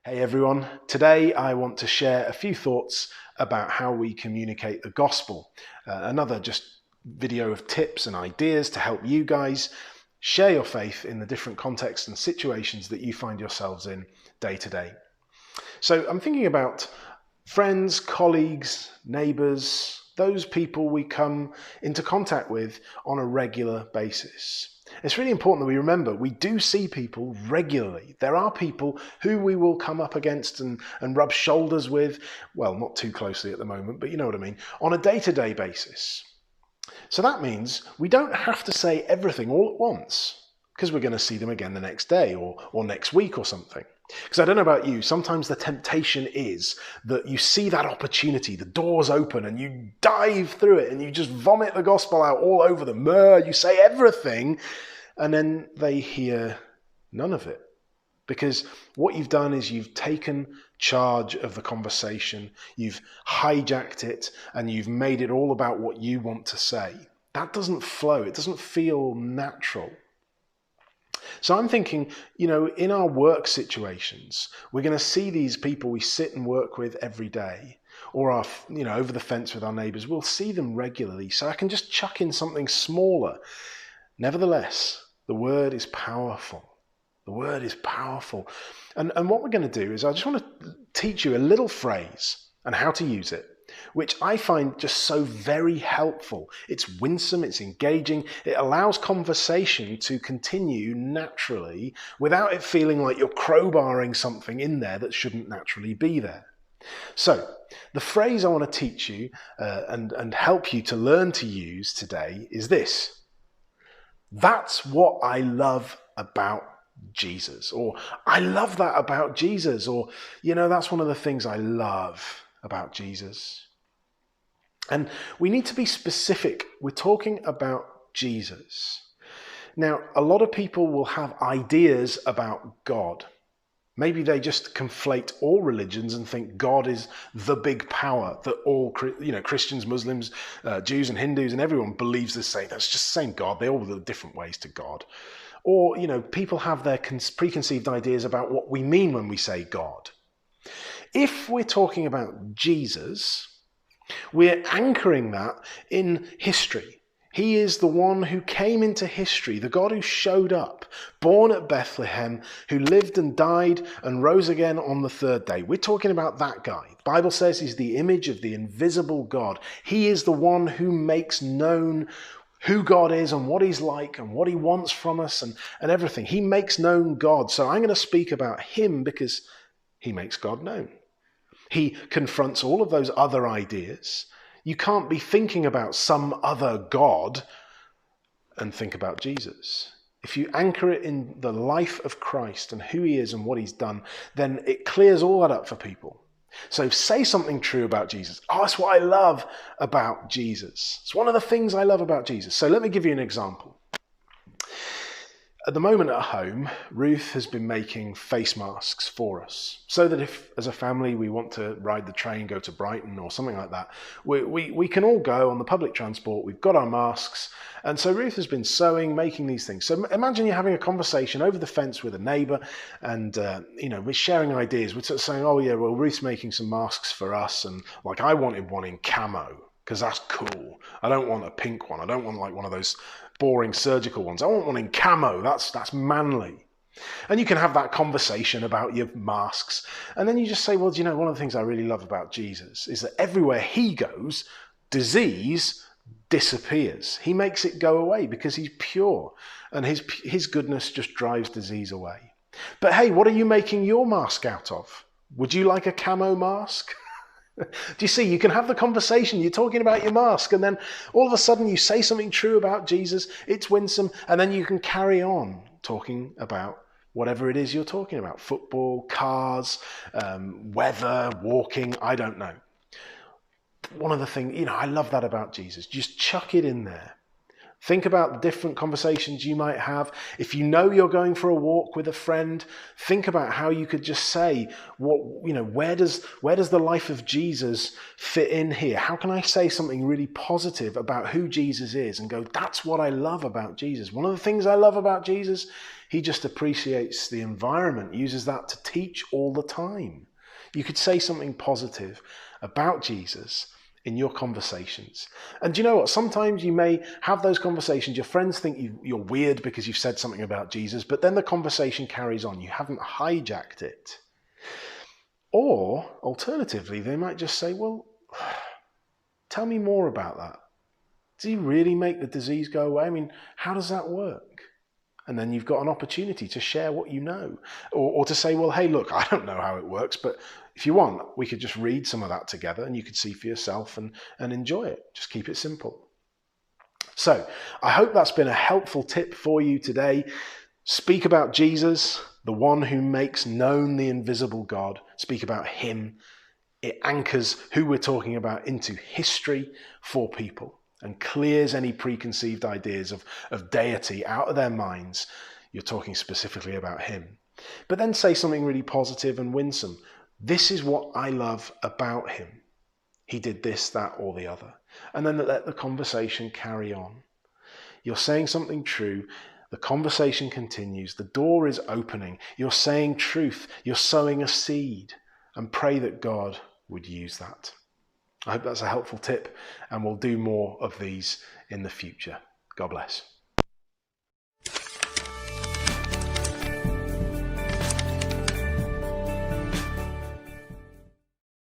Hey everyone, today I want to share a few thoughts about how we communicate the gospel. Another just video of tips and ideas to help you guys share your faith in the different contexts and situations that you find yourselves in day to day. So I'm thinking about friends, colleagues, neighbours, those people we come into contact with on a regular basis. It's really important that we remember we do see people regularly. There are people who we will come up against and rub shoulders with, well, not too closely at the moment, but you know what I mean, on a day-to-day basis. So that means we don't have to say everything all at once, because we're going to see them again the next day or next week or something. Because I don't know about you, sometimes the temptation is that you see that opportunity, the door's open and you dive through it and you just vomit the gospel out all over them. You say everything and then they hear none of it. Because what you've done is you've taken charge of the conversation, you've hijacked it, and you've made it all about what you want to say. That doesn't flow, it doesn't feel natural. So I'm thinking, in our work situations, we're going to see these people we sit and work with every day, or over the fence with our neighbours. We'll see them regularly, so I can just chuck in something smaller. Nevertheless, the word is powerful. The word is powerful. And what we're going to do is I just want to teach you a little phrase and how to use it, which I find just so very helpful. It's winsome, it's engaging, it allows conversation to continue naturally without it feeling like you're crowbarring something in there that shouldn't naturally be there. So, the phrase I want to teach you and help you to learn to use today is this. That's what I love about Jesus, or I love that about Jesus, or that's one of the things I love about Jesus. And we need to be specific. We're talking about Jesus. Now, a lot of people will have ideas about God. Maybe they just conflate all religions and think God is the big power that all Christians, Muslims, Jews and Hindus and everyone believes the same. That's just the same God. They all have different ways to God. Or, people have their preconceived ideas about what we mean when we say God. If we're talking about Jesus, we're anchoring that in history. He is the one who came into history, the God who showed up, born at Bethlehem, who lived and died and rose again on the third day. We're talking about that guy. The Bible says he's the image of the invisible God. He is the one who makes known who God is and what he's like and what he wants from us and everything. He makes known God. So I'm going to speak about him because he makes God known. He confronts all of those other ideas. You can't be thinking about some other God and think about Jesus. If you anchor it in the life of Christ and who he is and what he's done, then it clears all that up for people. So say something true about Jesus. Oh, that's what I love about Jesus. It's one of the things I love about Jesus. So let me give you an example. At the moment at home, Ruth has been making face masks for us so that if, as a family, we want to ride the train, go to Brighton or something like that, we can all go on the public transport. We've got our masks. And so Ruth has been sewing, making these things. So imagine you're having a conversation over the fence with a neighbour and, we're sharing ideas. We're sort of saying, oh, yeah, well, Ruth's making some masks for us. And like, I wanted one in camo because that's cool. I don't want a pink one. I don't want like one of those boring surgical ones. I want one in camo. That's manly. And you can have that conversation about your masks. And then you just say, well, one of the things I really love about Jesus is that everywhere he goes, disease disappears. He makes it go away because he's pure. And his goodness just drives disease away. But hey, what are you making your mask out of? Would you like a camo mask? Do you see, you can have the conversation, you're talking about your mask, and then all of a sudden you say something true about Jesus, it's winsome, and then you can carry on talking about whatever it is you're talking about. Football, cars, weather, walking, I don't know. One of the things, I love that about Jesus. Just chuck it in there. Think about the different conversations you might have. If you know you're going for a walk with a friend, think about how you could just say, where does the life of Jesus fit in here? How can I say something really positive about who Jesus is and go, that's what I love about Jesus. One of the things I love about Jesus, he just appreciates the environment, uses that to teach all the time. You could say something positive about Jesus in your conversations. And do you know what? Sometimes you may have those conversations. Your friends think you're weird because you've said something about Jesus, but then the conversation carries on. You haven't hijacked it. Or alternatively, they might just say, well, tell me more about that. Does he really make the disease go away? I mean, how does that work? And then you've got an opportunity to share what you know. Or to say, well, hey, look, I don't know how it works, but if you want, we could just read some of that together and you could see for yourself and enjoy it. Just keep it simple. So I hope that's been a helpful tip for you today. Speak about Jesus, the one who makes known the invisible God. Speak about him. It anchors who we're talking about into history for people and clears any preconceived ideas of deity out of their minds. You're talking specifically about him. But then say something really positive and winsome. This is what I love about him. He did this, that, or the other. And then let the conversation carry on. You're saying something true. The conversation continues. The door is opening. You're saying truth. You're sowing a seed. And pray that God would use that. I hope that's a helpful tip, and we'll do more of these in the future. God bless.